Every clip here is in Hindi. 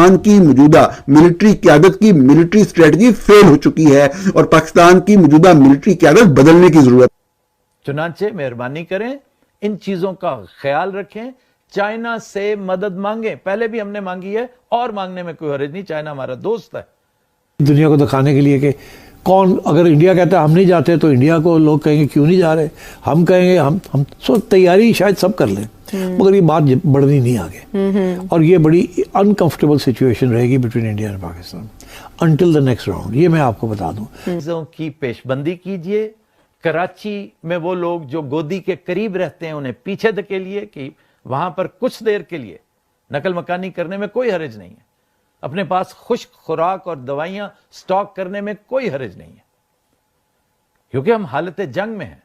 पाकिस्तान की मौजूदा मिलिट्री क़यादत की मिलिट्री स्ट्रेटजी फेल हो चुकी है और पाकिस्तान की मौजूदा मिलिट्री क़यादत बदलने की जरूरत। चुनांचे मेहरबानी करें, इन चीजों का ख्याल रखें, चाइना से मदद मांगे। पहले भी हमने मांगी है और मांगने में कोई हर्ज नहीं, चाइना हमारा दोस्त है। दुनिया को दिखाने के लिए कि कौन, अगर इंडिया कहता है हम नहीं जाते तो इंडिया को लोग कहेंगे क्यों नहीं जा रहे, हम कहेंगे हम सो तैयारी शायद सब कर लें, मगर ये बात बढ़नी नहीं आगे। और ये बड़ी अनकंफर्टेबल सिचुएशन रहेगी between India and Pakistan until the next round, ये मैं आपको बता दूं। चीजों की पेशबंदी कीजिए। कराची में वो लोग जो गोदी के करीब रहते हैं उन्हें पीछे धकेलिए कि वहां पर कुछ देर के लिए नकल मकानी करने में कोई हर्ज नहीं है। अपने पास खुश्क खुराक और दवाइयां स्टॉक करने में कोई हर्ज नहीं है, क्योंकि हम हालत जंग में हैं।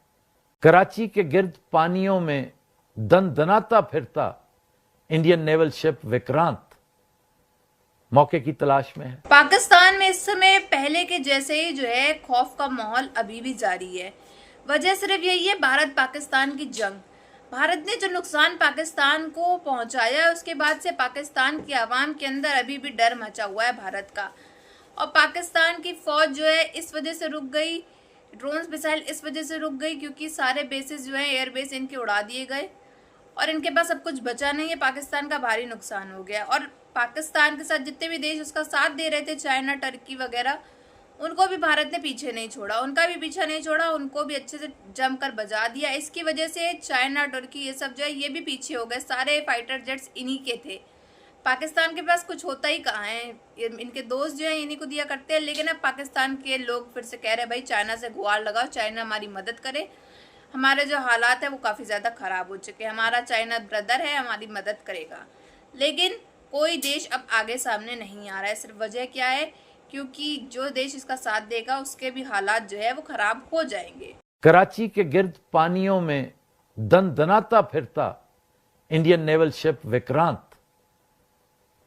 कराची के गिर्द पानियों में दनदनाता फिरता इंडियन नेवल शिप विक्रांत मौके की तलाश में है। पाकिस्तान में इस समय पहले के जैसे ही जो है खौफ का माहौल अभी भी जारी है। वजह सिर्फ यही है, भारत पाकिस्तान की जंग। भारत ने जो नुकसान पाकिस्तान को पहुंचाया है उसके बाद से पाकिस्तान की आवाम के अंदर अभी भी डर मचा हुआ है भारत का। और पाकिस्तान की फौज जो है इस वजह से रुक गई, ड्रोन्स मिसाइल इस वजह से रुक गई क्योंकि सारे बेसिस जो है एयरबेस इनके उड़ा दिए गए और इनके पास अब कुछ बचा नहीं है। पाकिस्तान का भारी नुकसान हो गया और पाकिस्तान के साथ जितने भी देश उसका साथ दे रहे थे, चाइना, टर्की वगैरह, उनको भी भारत ने पीछे नहीं छोड़ा, उनका भी पीछा नहीं छोड़ा, उनको भी अच्छे से जमकर बजा दिया। इसकी वजह से चाइना, टर्की ये सब जो है ये भी पीछे हो गए। सारे फाइटर जेट्स इन्हीं के थे। पाकिस्तान के पास कुछ होता ही कहाँ है, इनके दोस्त जो है इन्हीं को दिया करते हैं। लेकिन अब पाकिस्तान के लोग फिर से कह रहे हैं भाई चाइना से गुहार लगाओ, चाइना हमारी मदद करे। हमारे जो हालात है वो काफ़ी ज़्यादा ख़राब हो चुके हैं, हमारा चाइना ब्रदर है, हमारी मदद करेगा। लेकिन कोई देश अब आगे सामने नहीं आ रहा है। सिर्फ वजह क्या है, क्योंकि जो देश इसका साथ देगा उसके भी हालात जो है वो खराब हो जाएंगे। कराची के गिर्द पानियों में दनदनाता फिरता इंडियन नेवल शिप विक्रांत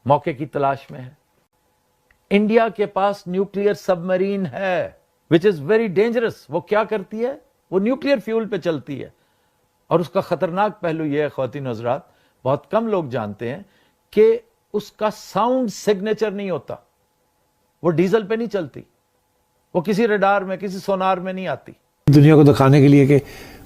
मौके की तलाश में है। इंडिया के पास न्यूक्लियर सबमरीन है विच इज वेरी डेंजरस। वो क्या करती है, वो न्यूक्लियर फ्यूल पे चलती है और उसका खतरनाक पहलू यह है ख्वातीन हज़रात, बहुत कम लोग जानते हैं कि उसका साउंड सिग्नेचर नहीं होता। वो डीजल पे नहीं चलती, वो किसी रडार में, किसी सोनार में नहीं आती। दुनिया को दिखाने के लिए कि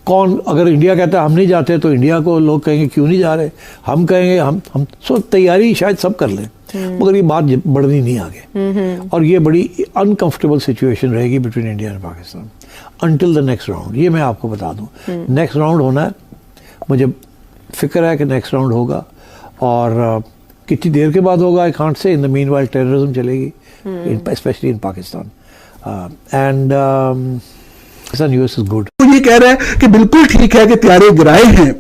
कौन, अगर इंडिया कहता है हम नहीं जाते तो इंडिया को लोग कहेंगे क्यों नहीं जा रहे, हम कहेंगे हम सो तैयारी शायद सब कर लें, मगर ये बात बढ़नी नहीं आगे। और ये बड़ी अनकंफर्टेबल सिचुएशन रहेगी between India and Pakistan until the next round, ये मैं आपको बता दूं। नेक्स्ट राउंड होना है, मुझे फिक्र है कि नेक्स्ट राउंड होगा और कितनी देर के बाद होगा I can't say. In the meanwhile terrorism चलेगी specially in Pakistan and US is good. वो ये कह रहा है कि बिल्कुल ठीक है कि त्यारे गिराए हैं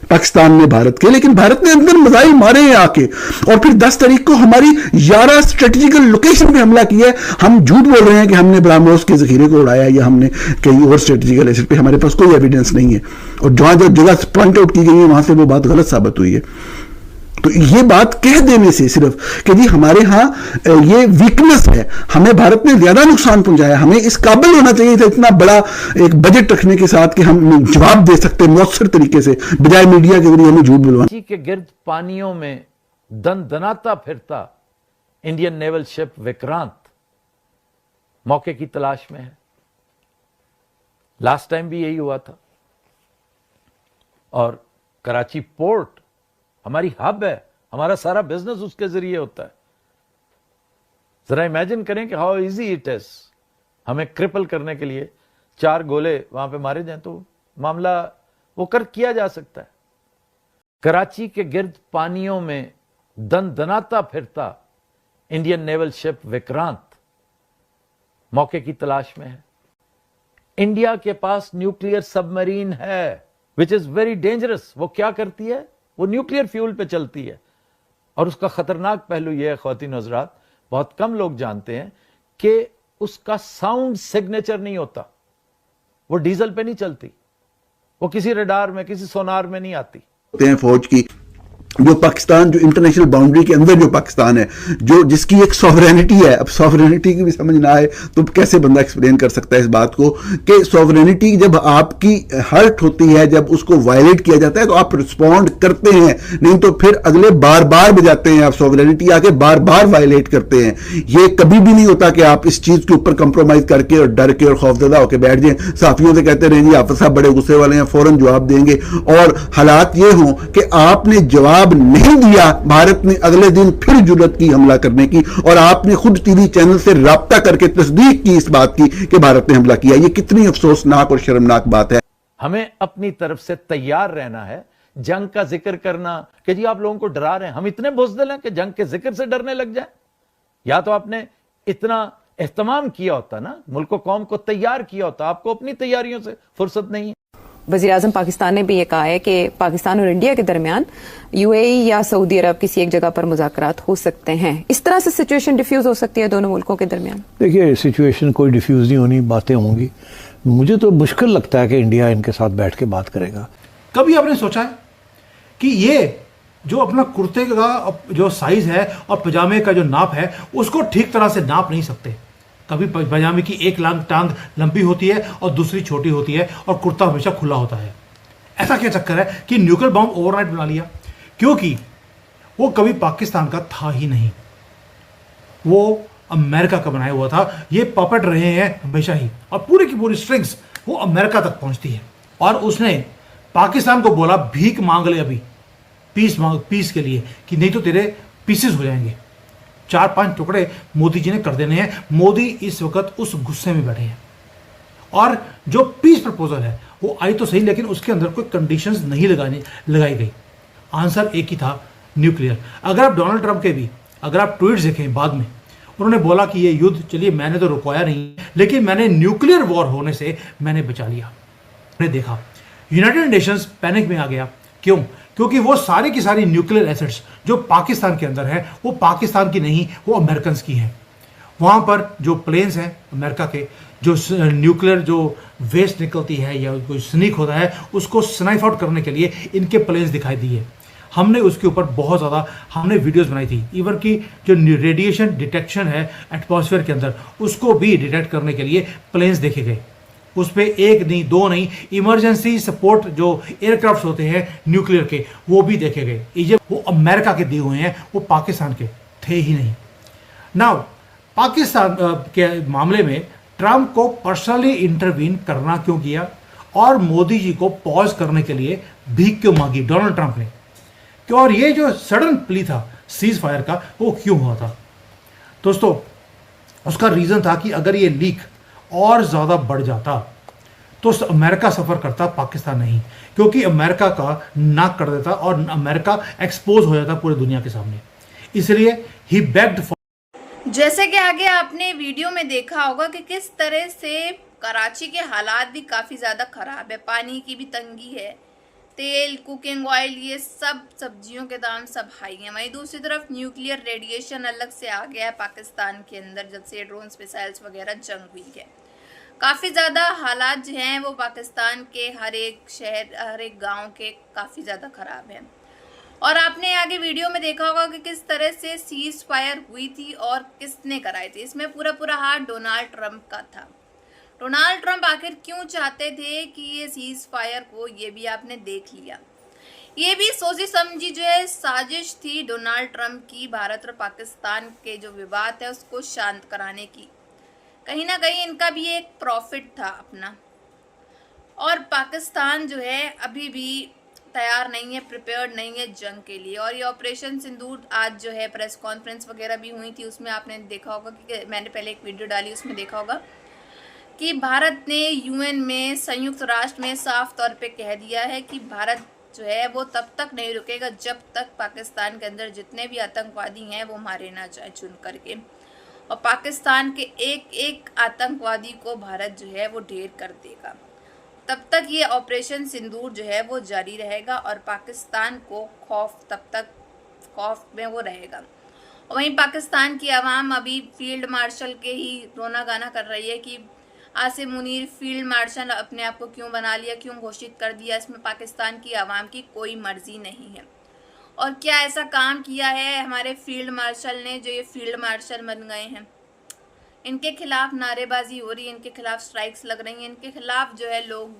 पाकिस्तान ने भारत के, लेकिन भारत ने अंदर मिसाइल मारे हैं आके और फिर 10 तारीख को हमारी 11 स्ट्रेटेजिकल लोकेशन पे हमला किया है। हम झूठ बोल रहे हैं कि हमने ब्रह्मोस के जखीरे को उड़ाया या हमने कहीं और स्ट्रेटेजिकल एसेट पे, हमारे पास कोई एविडेंस नहीं है और जहां जो जगह पॉइंट आउट की गई है वहां से वो बात गलत साबित हुई है। तो ये बात कह देने से सिर्फ कि जी हमारे यहाँ ये वीकनेस है, हमें भारत ने ज्यादा नुकसान पहुंचाया, हमें इस काबिल होना चाहिए था इतना बड़ा एक बजट रखने के साथ कि हम जवाब दे सकते मौसर तरीके से, बजाय मीडिया के जरिए हमें झूठ बुलवाना। के गिर्द पानियों में दनदनाता फिरता इंडियन नेवल शिप विक्रांत मौके की तलाश में है। लास्ट टाइम भी यही हुआ था और कराची पोर्ट हमारी हब है, हमारा सारा बिजनेस उसके जरिए होता है। जरा इमेजिन करें कि हाउ इजी इट इज हमें क्रिपल करने के लिए 4 गोले वहां पे मारे जाएं तो मामला वो किया जा सकता है। कराची के गिर्द पानियों में दनदनाता फिरता इंडियन नेवल शिप विक्रांत मौके की तलाश में है। इंडिया के पास न्यूक्लियर सबमरीन है विच इज वेरी डेंजरस। वो क्या करती है, वो न्यूक्लियर फ्यूल पे चलती है और उसका खतरनाक पहलू यह है ख्वातीन हज़रात, बहुत कम लोग जानते हैं कि उसका साउंड सिग्नेचर नहीं होता। वो डीजल पे नहीं चलती, वो किसी रडार में, किसी सोनार में नहीं आती। फौज की जो पाकिस्तान, जो इंटरनेशनल बाउंड्री के अंदर जो पाकिस्तान है, जो जिसकी एक सॉवरेनिटी है, अब सॉवरेनिटी की भी समझ ना आए तो कैसे बंदा एक्सप्लेन कर सकता है इस बात को कि सॉवरेनिटी जब आपकी हर्ट होती है, जब उसको वायलेट किया जाता है तो आप रिस्पॉन्ड करते हैं, नहीं तो फिर अगले बार बार बजाते हैं आप सॉवरेनिटी आके बार बार वायलेट करते हैं। ये कभी भी नहीं होता कि आप इस चीज के ऊपर कंप्रोमाइज करके और डर के और खौफजदा होकर बैठ जाएं, साफियों से कहते रहें जी हाफिज साहब बड़े गुस्से वाले हैं, फौरन जवाब देंगे, और हालात ये हों कि आपने जवाब नहीं दिया, भारत ने अगले दिन फिर जुर्रत की हमला करने की, और आपने खुद टीवी चैनल से राब्ता करके तस्दीक की इस बात की कि भारत ने हमला किया। ये कितनी अफसोसनाक और शर्मनाक बात है। हमें अपनी तरफ से तैयार रहना है। जंग का जिक्र करना कि जी आप लोगों को डरा रहे हैं, हम इतने बुज़दिल हैं कि जंग के जिक्र से डरने लग जाए? या तो आपने इतना एहतमाम किया होता ना, मुल्क कौम को तैयार किया होता। आपको अपनी तैयारियों से फुर्सत नहीं है। वज़ीर-ए-आज़म पाकिस्तान ने भी ये कहा है कि पाकिस्तान और इंडिया के दरमियान यूएई या सऊदी अरब किसी एक जगह पर मुज़ाकरात हो सकते हैं। इस तरह से सिचुएशन डिफ्यूज हो सकती है दोनों मुल्कों के दरमियान? देखिए, सिचुएशन कोई डिफ्यूज नहीं होनी, बातें होंगी। मुझे तो मुश्किल लगता है कि इंडिया इनके साथ बैठ के बात करेगा। कभी आपने सोचा है कि ये जो अपना कुर्ते का जो साइज है और पजामे का जो नाप है उसको ठीक तरह से नाप नहीं सकते? कभी पजामे की एक टांग लंबी होती है और दूसरी छोटी होती है और कुर्ता हमेशा खुला होता है। ऐसा क्या चक्कर है कि न्यूक्लियर बॉम्ब ओवरनाइट बना लिया? क्योंकि वो कभी पाकिस्तान का था ही नहीं, वो अमेरिका का बनाया हुआ था। ये पपेट रहे हैं हमेशा ही, और पूरी की पूरी स्ट्रिंग्स वो अमेरिका तक पहुंचती है। और उसने पाकिस्तान को बोला भीख मांग ले अभी पीस के लिए, कि नहीं तो तेरे पीसेस हो जाएंगे। 4-5 टुकड़े मोदी जी ने कर देने हैं। मोदी इस वक्त उस गुस्से में बैठे हैं। और जो पीस प्रपोजल है वो आई तो सही, लेकिन उसके अंदर कोई कंडीशंस नहीं लगाई गई। आंसर एक ही था, न्यूक्लियर। अगर आप डोनाल्ड ट्रंप के भी अगर आप ट्वीट्स देखें बाद में, उन्होंने बोला कि ये युद्ध, चलिए मैंने तो रुकवाया नहीं, लेकिन मैंने न्यूक्लियर वॉर होने से मैंने बचा लिया। मैंने देखा यूनाइटेड नेशंस पैनिक में आ गया। क्यों? क्योंकि वो सारी की सारी न्यूक्लियर एसेट्स जो पाकिस्तान के अंदर है वो पाकिस्तान की नहीं, वो अमेरिकन की हैं। वहाँ पर जो प्लेन्स हैं अमेरिका के, जो न्यूक्लियर जो वेस्ट निकलती है या कोई स्नीक होता है, उसको स्नाइफ आउट करने के लिए इनके प्लेन्स दिखाई दिए। हमने उसके ऊपर बहुत ज़्यादा हमने वीडियोस बनाई थी। इवन की जो रेडिएशन डिटेक्शन है एटमॉस्फेयर के अंदर, उसको भी डिटेक्ट करने के लिए प्लेन्स देखे गए। उस पर 1 नहीं 2 नहीं, इमरजेंसी सपोर्ट जो एयरक्राफ्ट होते हैं न्यूक्लियर के, वो भी देखे गए। ये वो अमेरिका के दिए हुए हैं, वो पाकिस्तान के थे ही नहीं। नाउ पाकिस्तान के मामले में ट्रंप को पर्सनली इंटरवीन करना क्यों किया, और मोदी जी को पॉज करने के लिए भीख क्यों मांगी डोनाल्ड ट्रंप ने? कि और ये जो सडन प्ली था सीज फायर का, वो क्यों हुआ था? दोस्तों, उसका रीज़न था कि अगर ये लीक और ज़्यादा बढ़ जाता तो अमेरिका सफ़र करता, पाकिस्तान नहीं, क्योंकि अमेरिका का नाक कर देता और अमेरिका एक्सपोज हो जाता पूरी दुनिया के सामने। इसलिए ही बेग्ड फॉर। जैसे कि आगे आपने वीडियो में देखा होगा कि किस तरह से कराची के हालात भी काफ़ी ज़्यादा ख़राब है, पानी की भी तंगी है, तेल, कुकिंग ऑयल, ये सब सब्जियों के दाम सब हाई हैं। वहीं दूसरी तरफ न्यूक्लियर रेडिएशन अलग से आ गया है पाकिस्तान के अंदर, जब से ड्रोन्स मिसाइल्स वगैरह जंग हुई है। काफ़ी ज़्यादा हालात जो हैं वो पाकिस्तान के हर एक शहर, हर एक गांव के काफ़ी ज़्यादा ख़राब हैं। और आपने आगे वीडियो में देखा होगा कि किस तरह से सीज फायर हुई थी और किसने कराई थी। इसमें पूरा हाथ डोनाल्ड ट्रंप का था। डोनाल्ड ट्रंप आखिर क्यों चाहते थे कि ये सीज फायर को, ये भी आपने देख लिया। ये भी सोची समझी जो है साजिश थी डोनाल्ड ट्रंप की, भारत और पाकिस्तान के जो विवाद है उसको शांत कराने की। कहीं ना कहीं इनका भी एक प्रॉफिट था अपना। और पाकिस्तान जो है अभी भी तैयार नहीं है, प्रिपेयर्ड नहीं है जंग के लिए। और ये ऑपरेशन सिंदूर आज जो है प्रेस कॉन्फ्रेंस वगैरह भी हुई थी, उसमें आपने देखा होगा कि मैंने पहले एक वीडियो डाली, उसमें देखा होगा कि भारत ने यूएन में, संयुक्त राष्ट्र में साफ तौर पे कह दिया है कि भारत जो है वो तब तक नहीं रुकेगा जब तक पाकिस्तान के अंदर जितने भी आतंकवादी हैं वो मारे ना जाए चुन करके। और पाकिस्तान के एक एक आतंकवादी को भारत जो है वो ढेर कर देगा। तब तक ये ऑपरेशन सिंदूर जो है वो जारी रहेगा और पाकिस्तान को खौफ, तब तक खौफ में वो रहेगा। और वहीं पाकिस्तान की आवाम अभी फील्ड मार्शल के ही रोना गाना कर रही है कि आसिम मुनीर फील्ड मार्शल अपने आप को क्यों बना लिया, क्यों घोषित कर दिया। इसमें पाकिस्तान की आवाम की कोई मर्जी नहीं है। और क्या ऐसा काम किया है हमारे फील्ड मार्शल ने जो ये फील्ड मार्शल बन गए हैं। इनके खिलाफ नारेबाजी हो रही है, इनके खिलाफ स्ट्राइक्स लग रही हैं, इनके खिलाफ जो है लोग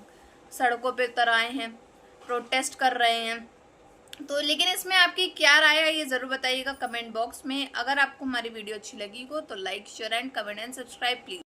सड़कों पे उतर आए हैं, प्रोटेस्ट कर रहे हैं। तो लेकिन इसमें आपकी क्या राय है ये ज़रूर बताइएगा कमेंट बॉक्स में। अगर आपको हमारी वीडियो अच्छी लगी हो तो like share and comment and subscribe please.